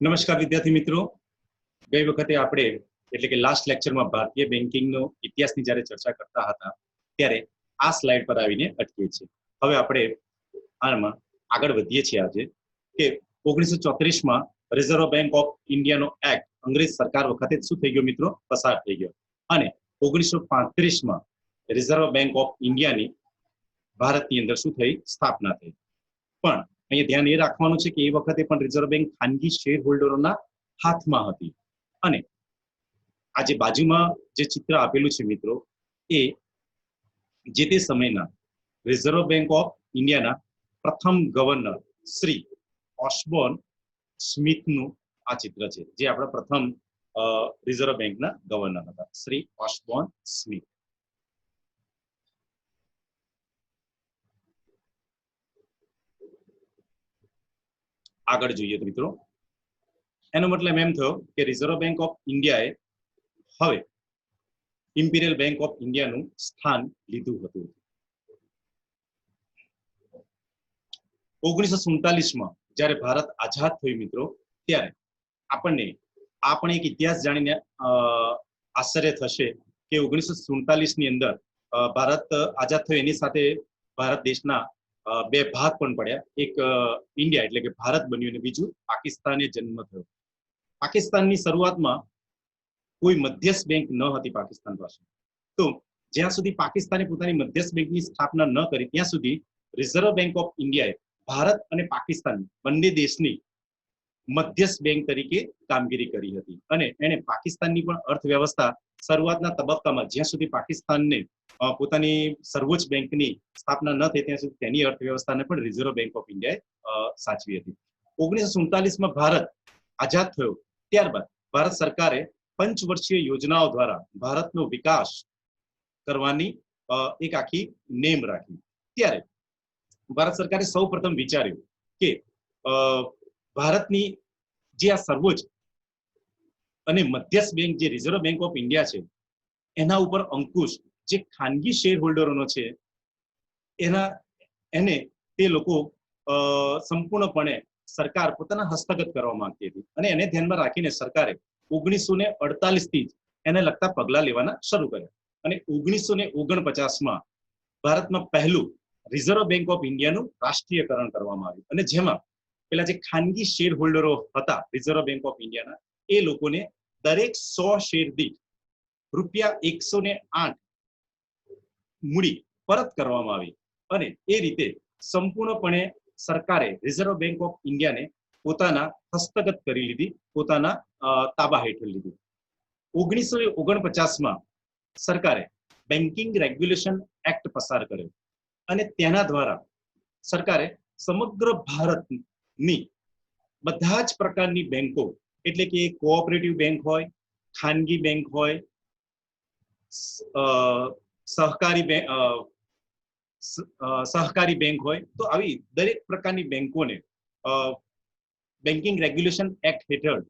નમસ્કાર વિદ્યાર્થી મિત્રો, ગઈ વખતે આપણે એટલે કે લાસ્ટ લેક્ચરમાં ભારતીય બેન્કિંગનો ઇતિહાસની જ્યારે ચર્ચા કરતા હતા ત્યારે આ સ્લાઇડ પર આવીને અટકીએ છીએ. હવે આપણે આમાં આગળ વધીએ છીએ આજે કે 1934માં રિઝર્વ બેંક ઓફ ઇન્ડિયાનો એક્ટ અંગ્રેજ સરકાર વખતે શું થઈ ગયો મિત્રો? પસાર થઈ ગયો અને 1935માં રિઝર્વ બેંક ઓફ ઇન્ડિયાની ભારતની અંદર શું થઈ? સ્થાપના થઈ. પણ અહીંયા ધ્યાન એ રાખવાનું છે કે એ વખતે પણ રિઝર્વ બેંક ખાનગી શેર હોલ્ડરોના હાથમાં હતી. અને આ જે બાજુમાં જે ચિત્ર આપેલું છે મિત્રો, એ જે તે સમયના રિઝર્વ બેંક ઓફ ઇન્ડિયાના પ્રથમ ગવર્નર શ્રી ઓસ્બોર્ન સ્મિથનું આ ચિત્ર છે, જે આપણા પ્રથમ રિઝર્વ બેંકના ગવર્નર હતા, શ્રી ઓસ્બોર્ન સ્મિથ. આગળ જોઈએ તો મિત્રો, એનો મતલબ એમ થયો કે રિઝર્વ બેંક ઓફ ઇન્ડિયાએ હવે ઇમ્પિરિયલ બેંક ઓફ ઇન્ડિયાનું સ્થાન લીધું હતું. 1947માં જ્યારે ભારત આઝાદ થયું મિત્રો, ત્યારે આપણને એક ઇતિહાસ જાણીને આશ્ચર્ય થશે કે 1947ની અંદર ભારત આઝાદ થયો એની સાથે ભારત દેશના બે ભાગ પણ પડ્યા. એક ઇન્ડિયા એટલે કે ભારત બન્યું અને બીજું પાકિસ્તાને જન્મ થયો. પાકિસ્તાનની શરૂઆતમાં કોઈ મધ્યસ્થ બેંક ન હતી પાકિસ્તાન પાસે. તો જ્યાં સુધી પાકિસ્તાને પોતાની મધ્યસ્થ બેંકની સ્થાપના ન કરી ત્યાં સુધી રિઝર્વ બેંક ઓફ ઇન્ડિયાએ ભારત અને પાકિસ્તાન બંને દેશની મધ્યસ્થ બેંક તરીકે કામગીરી કરી હતી. અને એને પાકિસ્તાનની પણ અર્થવ્યવસ્થા શરૂઆતના તબક્કામાં, જ્યાં સુધી પાકિસ્તાનને પોતાની સર્વોચ્ચ બેંકની સ્થાપના ન થઈ ત્યાં સુધી તેની અર્થવ્યવસ્થાને પણ રિઝર્વ બેંક ઓફ ઇન્ડિયાએ સાચવી હતી. 1947માં ભારત આઝાદ થયો ત્યારબાદ ભારત સરકારે પંચવર્ષીય યોજનાઓ દ્વારા ભારતનો વિકાસ કરવાની એક આખી નેમ રાખી. ત્યારે ભારત સરકારે સૌ પ્રથમ વિચાર્યું કે ભારતની જે આ સર્વોચ્ચ અને મધ્યસ્થ બેંક જે રિઝર્વ બેંક ઓફ ઇન્ડિયા છે, એના ઉપર અંકુશ જે ખાનગી શેર હોલ્ડરોનો છે એને તે લોકો સંપૂર્ણપણે સરકાર પોતાના હસ્તગત કરવા માંગતી હતી. અને એને ધ્યાનમાં રાખીને સરકારે 1948 થી જ એને લગતા પગલા લેવાના શરૂ કર્યા. અને 1949માં ભારતમાં પહેલું રિઝર્વ બેંક ઓફ ઇન્ડિયાનું રાષ્ટ્રીયકરણ કરવામાં આવ્યું. અને જેમાં પેલા જે ખાનગી શેર હોલ્ડરો હતા રિઝર્વ બેંક ઓફ ઇન્ડિયાના, એ લોકોને દરેક 100 શેર દીઠ ₹108 મૂડી પરત કરવામાં આવી. અને એ રીતે સંપૂર્ણપણે સરકારે રિઝર્વ બેંક ઓફ ઇન્ડિયાને પોતાના હસ્તગત કરી લીધી, પોતાના તાબા હેઠળ લીધી. 1949માં સરકારે બેન્કિંગ રેગ્યુલેશન એક્ટ પસાર કર્યો અને તેના દ્વારા સરકારે સમગ્ર ભારતની બધા જ પ્રકારની બેંકો, એટલે કે કોઓપરેટિવ બેંક હોય, ખાનગી બેંક હોય, સહકારી બેંક હોય, તો આવી દરેક પ્રકારની બેંકોને બેન્કિંગ રેગ્યુલેશન એક્ટ હેઠળ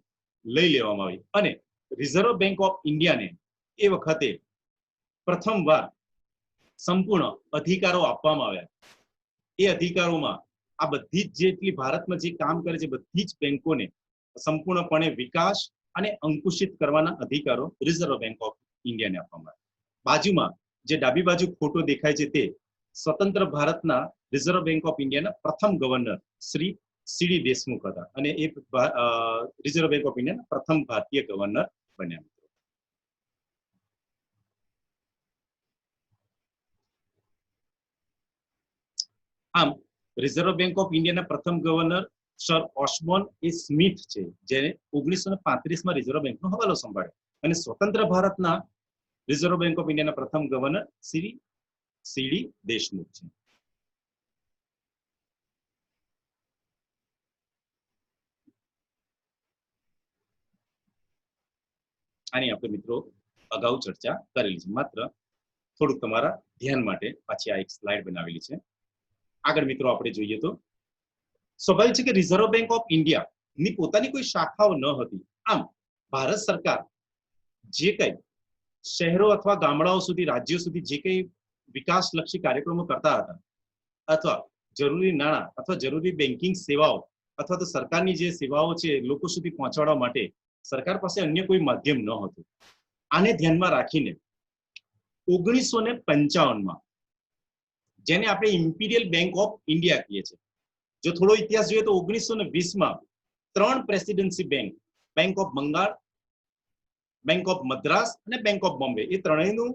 લઈ લેવામાં આવી. અને રિઝર્વ બેંક ઓફ ઇન્ડિયાને એ વખતે પ્રથમવાર સંપૂર્ણ અધિકારો આપવામાં આવ્યા. એ અધિકારોમાં આ બધી જ જેટલી ભારતમાં જે કામ કરે છે બધી જ બેંકોને સંપૂર્ણપણે વિકાસ અને અંકુશિત કરવાના અધિકારો રિઝર્વ બેંક ઓફ ઇન્ડિયાને આપવામાં આવ્યા. બાજુમાં જે ડાબી બાજુ ફોટો દેખાય છે તે સ્વતંત્ર ભારતના રિઝર્વ બેંક ઓફ ઇન્ડિયાના પ્રથમ ગવર્નર શ્રી સીડી દેશમુખ હતા. અને એ રિઝર્વ બેંક ઓફ ઇન્ડિયાના પ્રથમ ભારતીય ગવર્નર બન્યા. આમ રિઝર્વ બેંક ઓફ ઇન્ડિયાના પ્રથમ ગવર્નર સર ઓસ્બોર્ન એ સ્મિથ છે, જેને 1935માં રિઝર્વ બેંકનો હવાલો સંભાળ્યો. અને સ્વતંત્ર ભારતના રિઝર્વ બેંક ઓફ ઇન્ડિયાના પ્રથમ ગવર્નર શ્રી સીડી દેશમુખ છે. આની આપણે મિત્રો અગાઉ ચર્ચા કરેલી છે, માત્ર થોડુંક તમારા ધ્યાન માટે પાછી આ એક સ્લાઇડ બનાવેલી છે. આગળ મિત્રો આપણે જોઈએ તો સ્વાભાવિક છે કે રિઝર્વ બેંક ઓફ ઇન્ડિયાની પોતાની કોઈ શાખાઓ ન હતી. આમ ભારત સરકાર જે કંઈ શહેરો અથવા ગામડાઓ સુધી, રાજ્યો સુધી જે કંઈ વિકાસલક્ષી કાર્યક્રમો કરતા હતા, અથવા જરૂરી નાણાં અથવા જરૂરી બેન્કિંગ સેવાઓ અથવા તો સરકારની જે સેવાઓ છે લોકો સુધી પહોંચાડવા માટે સરકાર પાસે અન્ય કોઈ માધ્યમ ન હતું. આને ધ્યાનમાં રાખીને 1955માં જેને આપણે ઇમ્પિરિયલ બેંક ઓફ ઇન્ડિયા કહીએ છીએ, જો થોડો ઇતિહાસ જોઈએ તો 1920માં 3 presidency bank, bank of Bengal, bank of Madras અને બેંક ઓફ બોમ્બે, એ ત્રણેયનું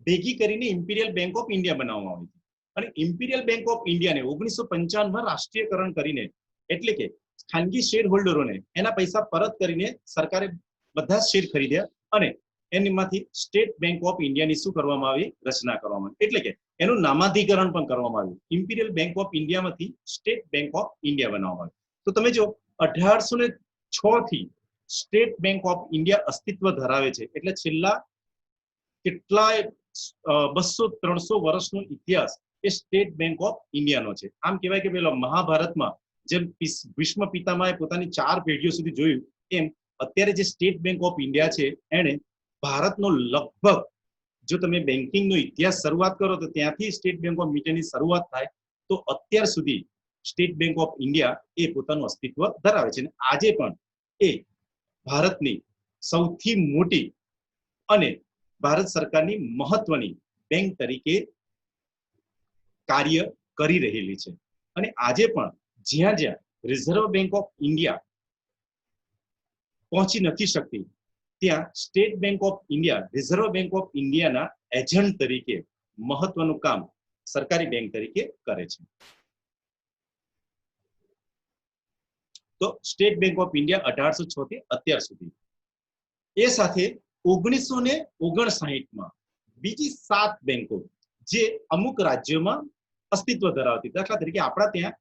ભેગી કરીને ઇમ્પિરિયલ બેંક ઓફ ઇન્ડિયા બનાવવામાં આવી હતી. અને ઇમ્પિરિયલ બેંક ઓફ ઇન્ડિયાને 1955માં રાષ્ટ્રીયકરણ કરીને, એટલે કે ખાનગી શેર હોલ્ડરોને એના પૈસા પરત કરીને સરકારે બધા શેર ખરીદ્યા અને એનીમાંથી સ્ટેટ બેંક ઓફ ઇન્ડિયાની શું કરવામાં આવી, રચના કરવામાં આવી. એટલે કે એનું નામાધિકરણ પણ કરવામાં આવ્યું. ઇમ્પિરિયલ બેંક ઓફ ઇન્ડિયામાંથી સ્ટેટ બેંક ઓફ ઇન્ડિયા બનાવવામાં આવ્યું. તો તમે જો 1806 થી સ્ટેટ બેંક ઓફ ઇન્ડિયા અસ્તિત્વ ધરાવે છે, એટલે છેલ્લા કેટલાય 200-300 વર્ષનો ઇતિહાસ એ સ્ટેટ બેંક ઓફ ઇન્ડિયાનો છે. આમ કહેવાય કે પેલો મહાભારતમાં જેમ ભીષ્મ પિતામહે પોતાની 4 પેઢીઓ સુધી જોયું, એમ અત્યારે જે સ્ટેટ બેંક ઓફ ઇન્ડિયા છે એને ભારતનો લગભગ, જો તમે બેન્કિંગનો ઇતિહાસ શરૂઆત કરો તો ત્યાંથી સ્ટેટ બેંક ઓફ ઇન્ડિયાની શરૂઆત થાય, તો અત્યાર સુધી સ્ટેટ બેંક ઓફ ઇન્ડિયા એ પોતાનું અસ્તિત્વ ધરાવે છે. અને આજે પણ એ ભારતની સૌથી મોટી અને ભારત સરકારની મહત્વની બેંક તરીકે કાર્ય કરી રહેલી છે. અને આજે પણ જ્યાં જ્યાં રિઝર્વ બેંક ઓફ ઇન્ડિયા પહોંચી નથી શકતી, ત્યાં state Bank of India reserve Bank of ઇન્ડિયાના એજન્ટ તરીકે મહત્વનું કામ સરકારી બેંક તરીકે કરે છે. તો સ્ટેટ બેંક ઓફ ઇન્ડિયા 1806 થી અત્યાર સુધી. એ સાથે 1959માં બીજી 7 બેંકો જે અમુક રાજ્યોમાં અસ્તિત્વ ધરાવતી, દાખલા તરીકે આપણા ત્યાં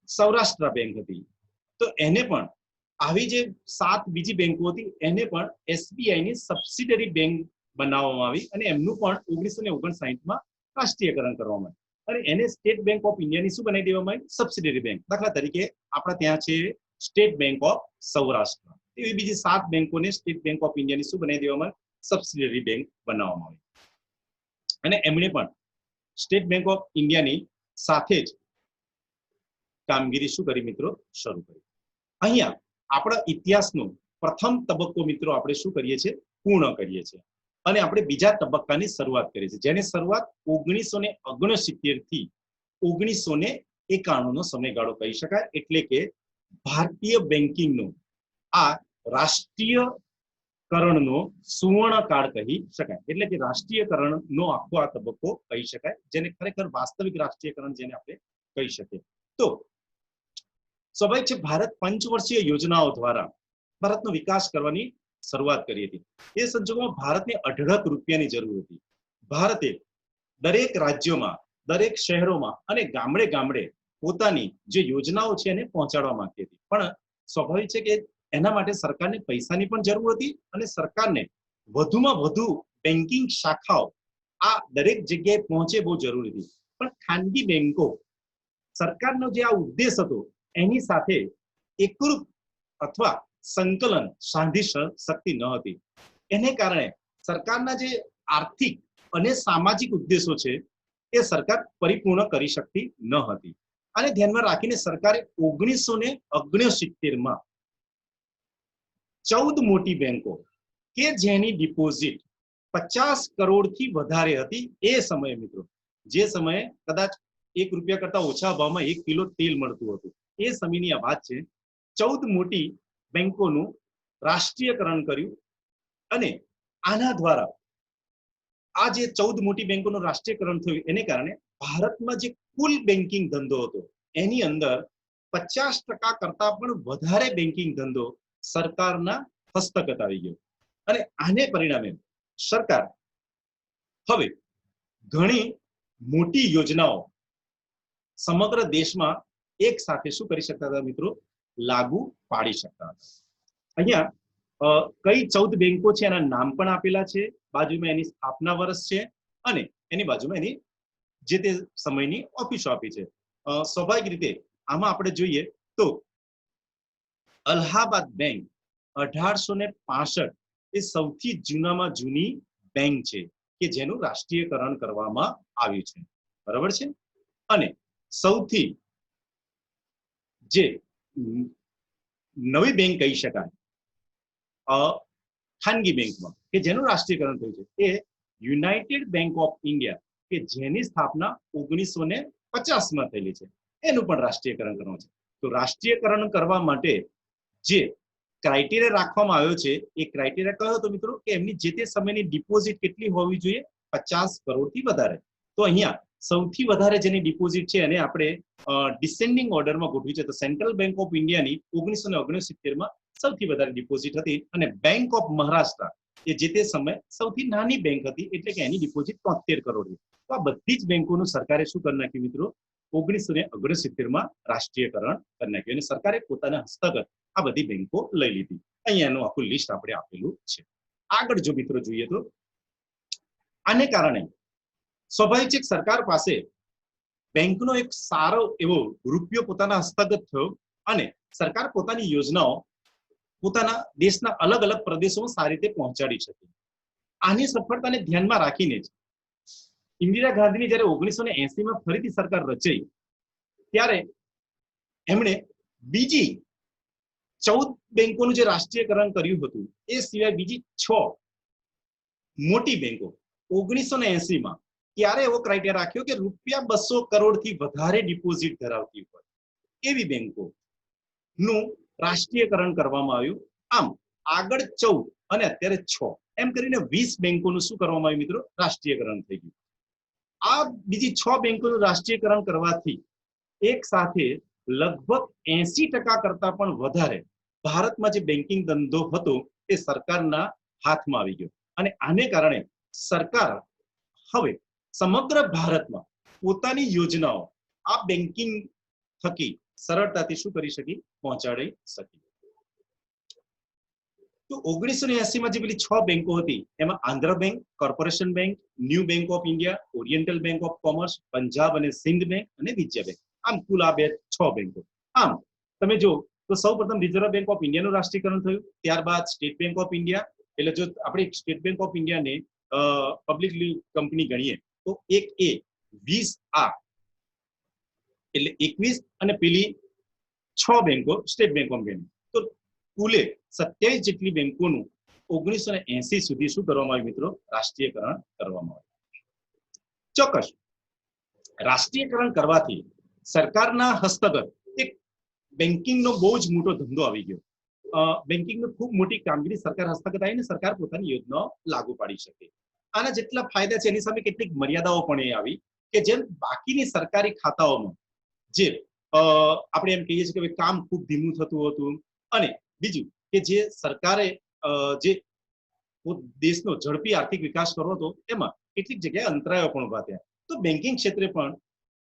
સૌરાષ્ટ્ર બેંક હતી, તો એને પણ આવી જે 7 બીજી બેંકો હતી એને પણ SBI ની સબસિડરી બેંક બનાવવામાં આવી અને એમનું પણ 1959માં રાષ્ટ્રીયકરણ કરવામાં આવ્યું અને એને સ્ટેટ બેંક ઓફ ઇન્ડિયાની શું બનાવી દેવામાં આવી, સબસિડરી બેંક. દાખલા તરીકે આપણા ત્યાં છે સ્ટેટ બેંક ઓફ સૌરાષ્ટ્ર, એવી બીજી 7 બેંકોને સ્ટેટ બેંક ઓફ ઇન્ડિયાની શું બનાવી દેવામાં આવી, સબસિડરી બેંક બનાવવામાં આવી. અને એમણે પણ સ્ટેટ બેંક ઓફ ઇન્ડિયાની સાથે જ કામગીરી શું કરી મિત્રો, શરૂ કરી. અહીંયા આપણા ઇતિહાસનો પ્રથમ તબક્કો મિત્રો આપણે શું કરીએ છીએ, પૂર્ણ કરીએ છીએ અને આપણે બીજા તબક્કાની શરૂઆત કરીએ છીએ, જેની શરૂઆત 1969 થી 1991નો સમયગાળો કહી શકાય. એટલે કે ભારતીય બેન્કિંગનો આ રાષ્ટ્રીયકરણનો સુવર્ણકાળ કહી શકાય. એટલે કે રાષ્ટ્રીયકરણનો આખો આ તબક્કો કહી શકાય, જેને ખરેખર વાસ્તવિક રાષ્ટ્રીયકરણ જેને આપણે કહી શકીએ. તો સ્વાભાવિક છે, ભારત પંચવર્ષીય યોજનાઓ દ્વારા ભારતનો વિકાસ કરવાની શરૂઆત કરી હતી. એ સંજોગોમાં ભારતને અઢળક રૂપિયાની જરૂર હતી. ભારતે દરેક રાજ્યોમાં, દરેક શહેરોમાં અને ગામડે ગામડે પોતાની જે યોજનાઓ છે એને પહોંચાડવા માંગતી હતી. પણ સ્વાભાવિક છે કે એના માટે સરકારને પૈસાની પણ જરૂર હતી અને સરકારને વધુમાં વધુ બેન્કિંગ શાખાઓ આ દરેક જગ્યાએ પહોંચે બહુ જરૂરી હતી. પણ ખાનગી બેંકો સરકારનો જે આ ઉદ્દેશ હતો એની સાથે એકરૂપ અથવા સંકલન સાધી શકતી ન હતી. એને કારણે સરકારના જે આર્થિક અને સામાજિક ઉદ્દેશો છે એ સરકાર પરિપૂર્ણ કરી શકતી ન હતી. આને ધ્યાનમાં રાખીને સરકારે 1969માં 14 મોટી બેંકો કે જેની ડિપોઝિટ 50 કરોડથી વધારે હતી એ સમયે મિત્રો, જે સમયે કદાચ ₹1 કરતા ઓછા ભાવમાં 1 કિલો તેલ મળતું હતું, એ સમયની આ વાત છે. 14 મોટી બેંકોનું રાષ્ટ્રીયકરણ કર્યું અને આના દ્વારા આ જે 14 મોટી બેંકોનું રાષ્ટ્રીયકરણ થયું એને કારણે ભારતમાં જે કુલ બેન્કિંગ ધંધો હતો એની અંદર 50% કરતા પણ વધારે બેન્કિંગ ધંધો સરકારના હસ્તગત આવી ગયો. અને આને પરિણામે સરકાર હવે ઘણી મોટી યોજનાઓ સમગ્ર દેશમાં એક સાથે શું કરી શકતા હતા મિત્રો, લાગુ પાડી શકતા હતા. અહીંયા કઈ 14 બેંકો છે એના નામ પણ આપેલા છે, બાજુમાં એની સ્થાપના વર્ષ છે અને એની બાજુમાં એની જે તે સમયની ઓફિસો આપી છે. સ્વાભાવિક રીતે આમાં આપણે જોઈએ તો અલ્હાબાદ બેંક 1865 એ સૌથી જૂનામાં જૂની બેંક છે કે જેનું રાષ્ટ્રીયકરણ કરવામાં આવ્યું છે, બરાબર છે. અને સૌથી જે નવી બેંક કહી શકાય ખાનગી બેંકમાં કે જેનું રાષ્ટ્રીયકરણ થયું છે એ યુનાઇટેડ બેંક ઓફ ઇન્ડિયા કે જેની સ્થાપના 1950માં થયેલી છે, એનું પણ રાષ્ટ્રીયકરણ કરવાનું છે. તો રાષ્ટ્રીયકરણ કરવા માટે જે ક્રાઇટેરિયા રાખવામાં આવ્યો છે એ ક્રાઇટેરિયા કયો હતો મિત્રો કે એમની જે તે સમયની ડિપોઝિટ કેટલી હોવી જોઈએ, 50 કરોડથી વધારે. તો અહીંયા સૌથી વધારે જેની ડિપોઝિટ છે અને આપણે ડિસેન્ડિંગ ઓર્ડરમાં ગોઠવી છે. તો સેન્ટ્રલ બેંક ઓફ ઇન્ડિયાની 1969માં સૌથી વધારે ડિપોઝિટ હતી અને બેંક ઓફ મહારાષ્ટ્ર એ જે તે સમયે સૌથી નાની બેંક હતી, એટલે કે એની ડિપોઝિટ 73 કરોડ. તો આ બધી જ બેંકોનું સરકારે શું કરી નાખ્યું મિત્રો, 1969માં રાષ્ટ્રીયકરણ કરી નાખ્યું અને સરકારે પોતાના હસ્તગત આ બધી બેંકો લઈ લીધી. અહીંયાનું આખું લિસ્ટ આપણે આપેલું છે. આગળ જો મિત્રો જોઈએ તો આને કારણે સ્વાભાવિક છે સરકાર પાસે બેંકનો એક સારો એવો રૂપિયો પોતાના હસ્તગત થયો અને સરકાર પોતાની યોજનાઓ પોતાના દેશના અલગ અલગ પ્રદેશોમાં સારી રીતે પહોંચાડી શકે. આની સફળતાને ધ્યાનમાં રાખીને જ ઇન્દિરા ગાંધીની જ્યારે 1980માં ફરીથી સરકાર રચાઈ ત્યારે એમણે બીજી 14 બેંકોનું જે રાષ્ટ્રીયકરણ કર્યું હતું એ સિવાય બીજી 6 મોટી બેંકો 1980માં ત્યારે એવો ક્રાઇટેરિયા રાખ્યો કે રૂપિયા 200 કરોડથી વધારે ડિપોઝિટ ધરાવતી હોય એવી બેંકો નું રાષ્ટ્રીયકરણ કરવામાં આવ્યું. આમ આગળ 14 અને અત્યારે 6 એમ કરીને 20 બેંકોનું શું કરવામાં આવ્યું મિત્રો, રાષ્ટ્રીયકરણ થઈ ગયું. આ બીજી 6 બેંકોનું રાષ્ટ્રીયકરણ કરવાથી એક સાથે લગભગ 80% કરતા પણ વધારે ભારતમાં જે બેન્કિંગ ધંધો હતો એ સરકારના હાથમાં આવી ગયો અને આને કારણે સરકાર હવે સમગ્ર ભારતમાં પોતાની યોજનાઓ આ બેન્કિંગ થકી સરળતાથી શું કરી શકી, પહોંચાડી શકી. તો 1980માં જે પેલી 6 બેંકો હતી એમાં Andhra bank, corporation bank, new bank of India, oriental bank of commerce, Punjab અને સિંધ બેંક અને વિજય બેંક. આમ કુલ આ 6 બેંકો. આમ તમે જો તો સૌપ્રથમ રિઝર્વ બેંક ઓફ ઇન્ડિયાનું રાષ્ટ્રીયકરણ થયું, ત્યારબાદ સ્ટેટ બેંક ઓફ ઇન્ડિયા. એટલે જો આપણે સ્ટેટ બેંક ઓફ ઇન્ડિયાને પબ્લિકલી કંપની ગણીએ તો એક એ 20 આ એટલે 21 અને પેલી 6 બેંકો સ્ટેટ બેંક ઓફ ઇન્ડિયા. તો કુલે 27 જેટલી બેંકોનું 1980 સુધી શું કરવામાં આવ્યું મિત્રો, રાષ્ટ્રીયકરણ કરવામાં આવ્યું. ચોક્કસ રાષ્ટ્રીયકરણ કરવાથી સરકારના હસ્તગત એક બેન્કિંગનો બહુ જ મોટો ધંધો આવી ગયો. બેન્કિંગનો ખૂબ મોટી કામગીરી સરકાર હસ્તગત આવીને સરકાર પોતાની યોજનાઓ લાગુ પાડી શકે. આના જેટલા ફાયદા છે એની સામે કેટલીક મર્યાદાઓ પણ એ આવી કે જેમ બાકીની સરકારી ખાતાઓમાં જે આપણે એમ કહીએ છીએ કે કામ ખૂબ ધીમું થતું હતું અને બીજું કે જે સરકારે જે દેશનો ઝડપી આર્થિક વિકાસ કરવો હતો એમાં કેટલીક જગ્યાએ અંતરાયો પણ ઉભા થયા. તો બેન્કિંગ ક્ષેત્રે પણ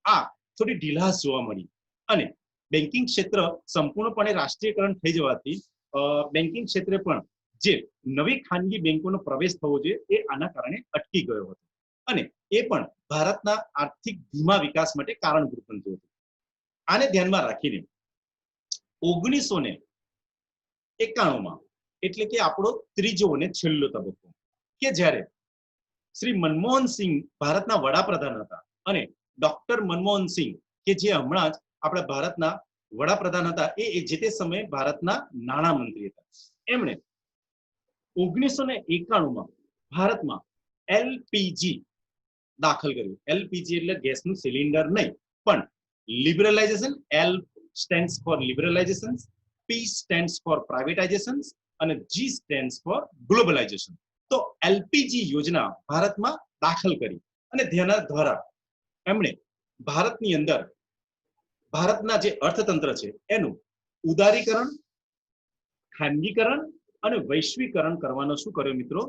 આ થોડી ઢીલાસ જોવા મળી અને બેન્કિંગ ક્ષેત્ર સંપૂર્ણપણે રાષ્ટ્રીયકરણ થઈ જવાથી બેન્કિંગ ક્ષેત્રે પણ જે નવી ખાનગી બેંકોનો પ્રવેશ થવો જોઈએ એ આના કારણે અટકી ગયો હતો અને એ પણ ભારતના આર્થિક ધીમા વિકાસ માટે કારણભૂત બનતું હતું. આને ધ્યાનમાં રાખીને 1991માં એટલે કે આપણો ત્રીજો અને છેલ્લો તબક્કો કે જ્યારે શ્રી મનમોહન સિંહ ભારતના વડાપ્રધાન હતા અને ડોક્ટર મનમોહન સિંહ કે જે હમણાં જ આપણા ભારતના વડાપ્રધાન હતા એ જે તે સમયે ભારતના નાણામંત્રી હતા. એમણે 1991માં ભારતમાં એલપીજી દાખલ કર્યું. એલપીજી એટલે ગેસનું સિલિન્ડર નહીં પણ લિબરલાઇઝેશન. એલ સ્ટેન્ડ્સ ફોર લિબરલાઇઝેશન, પી સ્ટેન્ડ્સ ફોર પ્રાઇવેટાઇઝેશન અને જી સ્ટેન્ડ્સ ફોર ગ્લોબલાઇઝેશન. તો એલપીજી યોજના ભારતમાં દાખલ કરી અને તેના દ્વારા એમણે ભારતની અંદર ભારતના જે અર્થતંત્ર છે એનું ઉદારીકરણ, ખાનગીકરણ અને વૈશ્વિકરણ કરવાનો શું કર્યો મિત્રો,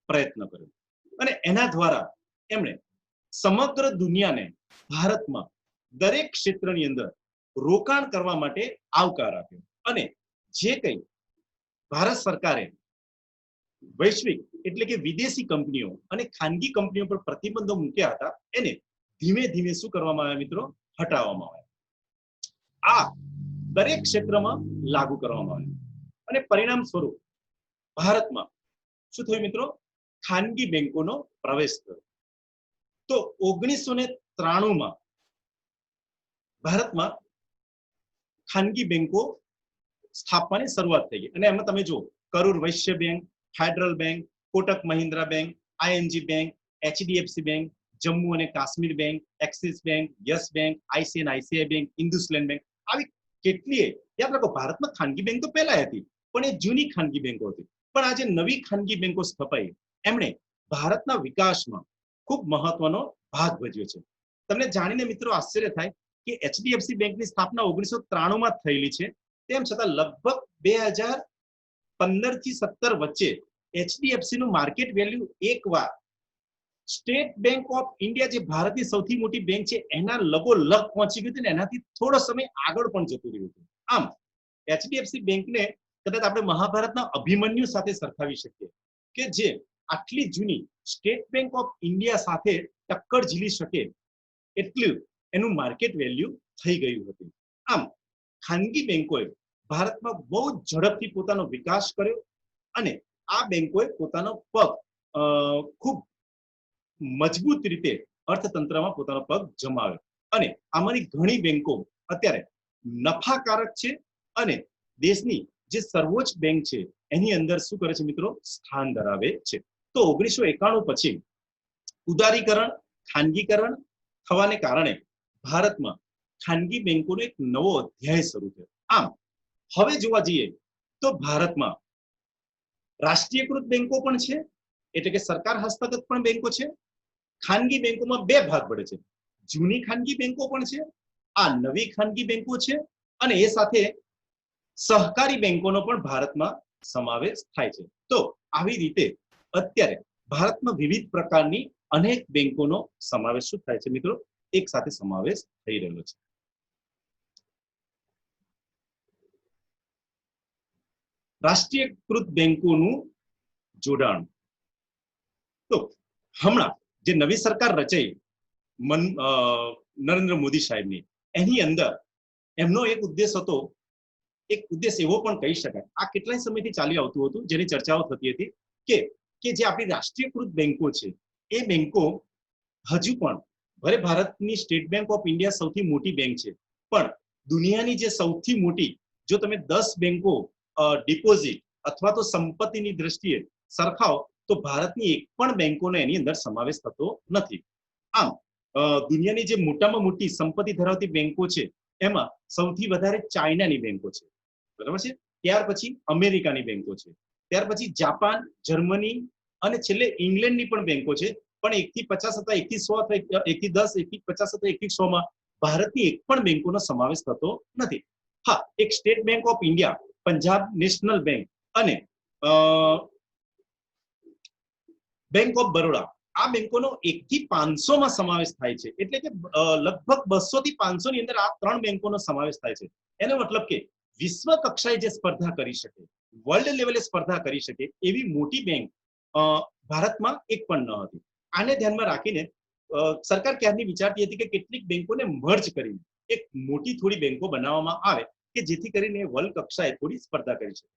પ્રયત્ન કર્યો અને એના દ્વારા એમણે સમગ્ર દુનિયાને ભારતમાં દરેક ક્ષેત્રની અંદર રોકાણ કરવા માટે આવકાર આપ્યો અને જે કંઈ ભારત સરકારે વૈશ્વિક એટલે કે વિદેશી કંપનીઓ અને ખાનગી કંપનીઓ પર પ્રતિબંધો મૂક્યા હતા એને ધીમે ધીમે શું કરવામાં આવ્યા મિત્રો, હટાવવામાં આવ્યા. આ દરેક ક્ષેત્રમાં લાગુ કરવામાં આવ્યું અને પરિણામ સ્વરૂપ ભારતમાં શું થયું મિત્રો, ખાનગી બેંકોનો પ્રવેશ થયો. તો 1993માં ભારતમાં ખાનગી બેંકો સ્થાપવાની શરૂઆત થઈ ગઈ. અને એમાં તમે જુઓ Karur Vysya bank, Federal Bank, Kotak Mahindra bank, ING bank, HDFC bank, Jammu અને Kashmir bank, Axis Bank, Yes Bank, ICICI bank, IndusInd bank, આવી કેટલીય યાદ રાખો ભારતમાં ખાનગી બેંક તો પહેલા હતી પણ એ જૂની ખાનગી બેંકો હતી. પણ આજે નવી ખાનગી બેંકો સ્થપાઈ એમણે ભારતના વિકાસમાં ખૂબ મહત્વનો ભાગ ભજવ્યો છે. તમને જાણીને મિત્રો આશ્ચર્ય થાય કે એચડીએફસી બેંકની સ્થાપના 1993 માં થયેલી છે, તેમ છતાં લગભગ 2015 થી 17 વચ્ચે એચડીએફસી નું માર્કેટ વેલ્યુ એકવાર સ્ટેટ બેંક ઓફ ઇન્ડિયા જે ભારતની સૌથી મોટી બેંક છે એના લગોલગ પહોંચી ગયું હતું ને એનાથી થોડો સમય આગળ પણ જતું રહ્યું હતું. આમ એચડીએફસી બેંકને કદાચ આપણે મહાભારતના અભિમન્યુ સાથે સરખાવી શકીએ કે જે આટલી જૂની સ્ટેટ બેંક ઓફ ઇન્ડિયા સાથે ટક્કર ઝીલી શકે એટલું એનું માર્કેટ વેલ્યુ થઈ ગયું હતું. આમ ખાનગી બેંકોએ ભારતમાં બહુ ઝડપથી પોતાનો વિકાસ કર્યો અને આ બેંકોએ પોતાનો પગ ખૂબ મજબૂત રીતે અર્થતંત્રમાં પોતાનો પગ જમાવ્યો અને આમાંની ઘણી બેંકો અત્યારે નફાકારક છે અને દેશની જે સર્વોચ્ચ બેંક છે એની અંદર શું કરે છે મિત્રો, સ્થાન ધરાવે છે. તો 1991 પછી ઉદારીકરણ, ખાનગીકરણ થવાને કારણે ભારતમાં ખાનગી બેંકોનો એક નવો અધ્યાય શરૂ થયો. આમ હવે જોવા જઈએ તો ભારતમાં રાષ્ટ્રીયકૃત બેંકો પણ છે, એટલે કે સરકાર હસ્તગત પણ બેંકો છે. ખાનગી બેંકોમાં બે ભાગ પડે છે, જૂની ખાનગી બેંકો પણ છે, આ નવી ખાનગી બેંકો છે અને એ સાથે સહકારી બેંકોનો પણ ભારતમાં સમાવેશ થાય છે. તો આવી રીતે અત્યારે ભારતમાં વિવિધ પ્રકારની અનેક બેંકોનો સમાવેશ શું થાય છે મિત્રો, એક સાથે સમાવેશ થઈ રહ્યો છે. રાષ્ટ્રીયકૃત બેંકોનું જોડાણ. તો હમણાં જે નવી સરકાર રચાઈ નરેન્દ્ર મોદી સાહેબની, એની અંદર એમનો એક ઉદ્દેશ હતો, એક ઉદ્દેશ એવો પણ કહી શકાય, આ કેટલાય સમયથી ચાલી આવતું હતું, જેની ચર્ચાઓ થતી હતી કે જે આપણી રાષ્ટ્રીયકૃત બેંકો છે એ બેંકો હજુ પણ ભલે ભારતની સ્ટેટ બેંક ઓફ ઇન્ડિયા સૌથી મોટી બેંક છે, પણ દુનિયાની જે સૌથી મોટી જો તમે 10 બેંકો ડિપોઝિટ અથવા તો સંપત્તિની દ્રષ્ટિએ સરખાવો તો ભારતની એક પણ બેંકોનો એની અંદર સમાવેશ થતો નથી. આમ દુનિયાની જે મોટામાં મોટી સંપત્તિ ધરાવતી બેંકો છે એમાં સૌથી વધારે ચાઇનાની બેંકો છે, બરાબર છે, ત્યાર પછી અમેરિકાની બેંકો છે, ત્યાર પછી જાપાન, જર્મની અને છેલ્લે ઇંગ્લેન્ડની પણ બેંકો છે. પણ 1 થી 50 હતા, 1 થી 100, 1 થી 10, 1 થી 50 હતા, 1 થી 100 માં ભારતની એક પણ બેંકોનો સમાવેશ થતો નથી. હા, એક state Bank of India, Punjab national bank અને બેંક ઓફ બરોડા, આ બેંકોનો 1 થી 500 માં સમાવેશ થાય છે. એટલે કે લગભગ 200 થી 500 ની અંદર આ ત્રણ બેંકોનો સમાવેશ થાય છે. એનો મતલબ કે વિશ્વ કક્ષાએ જે સ્પર્ધા કરી શકે, વર્લ્ડ લેવલે સ્પર્ધા કરી શકે એવી મોટી બેંક ભારતમાં એક પણ ન હતી. આને ધ્યાનમાં રાખીને સરકાર ક્યારની વિચારતી હતી કે કેટલીક બેંકોને મર્જ કરીને એક મોટી થોડી બેંકો બનાવવામાં આવે કે જેથી કરીને વર્લ્ડ કક્ષાએ થોડી સ્પર્ધા કરી શકે.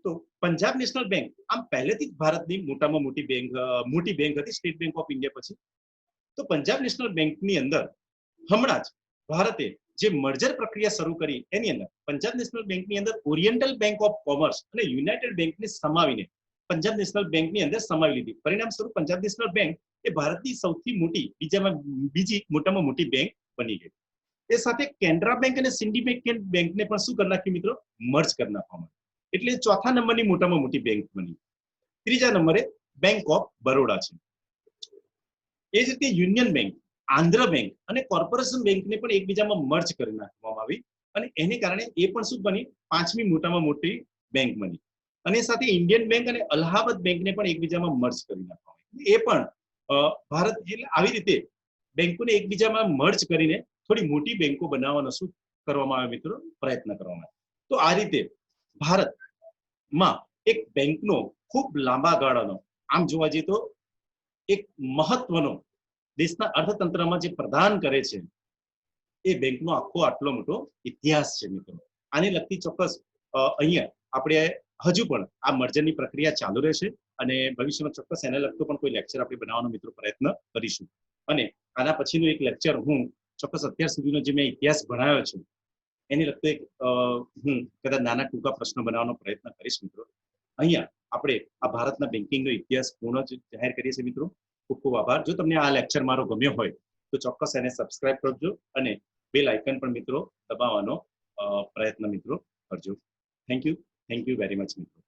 તો પંજાબ નેશનલ બેંક આમ પહેલેથી જ ભારતની મોટામાં મોટી બેંક હતી સ્ટેટ બેંક ઓફ ઇન્ડિયા પછી. તો પંજાબ નેશનલ બેંકની અંદર હમણાં જ ભારતે જે મર્જર પ્રક્રિયા શરૂ કરી એની અંદર પંજાબ નેશનલ બેંકની અંદર ઓરિએન્ટલ બેંક ઓફ કોમર્સ અને યુનાઇટેડ બેંકને સમાવીને પંજાબ નેશનલ બેંકની અંદર સમાવી લીધી. પરિણામ સ્વરૂપ પંજાબ નેશનલ બેંક એ ભારતની સૌથી મોટી બીજી મોટામાં મોટી બેંક બની ગઈ. એ સાથે કેનરા બેંક અને સિન્ડિકેટ બેંકને પણ શું કરી નાખ્યું મિત્રો, મર્જ કરી નાખવામાં. એટલે ચોથા નંબરની મોટામાં મોટી બેંક બની. ત્રીજા નંબરે બેંક ઓફ બરોડા છે. એ જ રીતે યુનિયન બેંક, આંધ્ર બેંક અને કોર્પોરેશન બેંકને પણ એકબીજામાં મર્જ કરી નાખવામાં આવી અને એને કારણે એ પણ શું બની, પાંચમી મોટામાં મોટી બેંક બની. અને સાથે ઇન્ડિયન બેંક અને અલ્હાબાદ બેંકને પણ એકબીજામાં મર્જ કરી નાખવામાં આવી. એ પણ ભારત એટલે આવી રીતે બેંકોને એકબીજામાં મર્જ કરીને થોડી મોટી બેંકો બનાવવાનો શું કરવામાં આવે મિત્રો, પ્રયત્ન કરવામાં આવે. તો આ રીતે ભારતમાં એક બેંકનો ખૂબ લાંબા ગાળાનો, આમ જોવા જઈએ તો એક મહત્વનો દેશના અર્થતંત્રમાં જે પ્રદાન કરે છે એ બેંકનો આખો આટલો મોટો ઇતિહાસ છે મિત્રો. આને લગતી ચોક્કસ અહીંયા આપણે હજુ પણ આ મર્જરની પ્રક્રિયા ચાલુ રહેશે અને ભવિષ્યમાં ચોક્કસ એને લગતો પણ કોઈ લેક્ચર આપણે બનાવવાનો મિત્રો પ્રયત્ન કરીશું. અને આના પછીનું એક લેક્ચર હું ચોક્કસ અત્યાર સુધીનો જે મેં ઇતિહાસ ભણાવ્યો છે એની લગતો એક હું કદાચ નાના ટૂંકા પ્રશ્નો બનાવવાનો પ્રયત્ન કરીશ મિત્રો. અહીંયા આપણે આ ભારતના બેન્કિંગનો ઇતિહાસ પૂર્ણ જાહેર કરીએ છીએ મિત્રો. ખૂબ ખૂબ આભાર. જો તમને આ લેક્ચર મારો ગમ્યો હોય તો ચોક્કસ એને સબસ્ક્રાઇબ કરજો અને બેલ આઇકન પણ મિત્રો દબાવવાનો પ્રયત્ન મિત્રો કરજો. થેન્ક યુ વેરી મચ મિત્રો.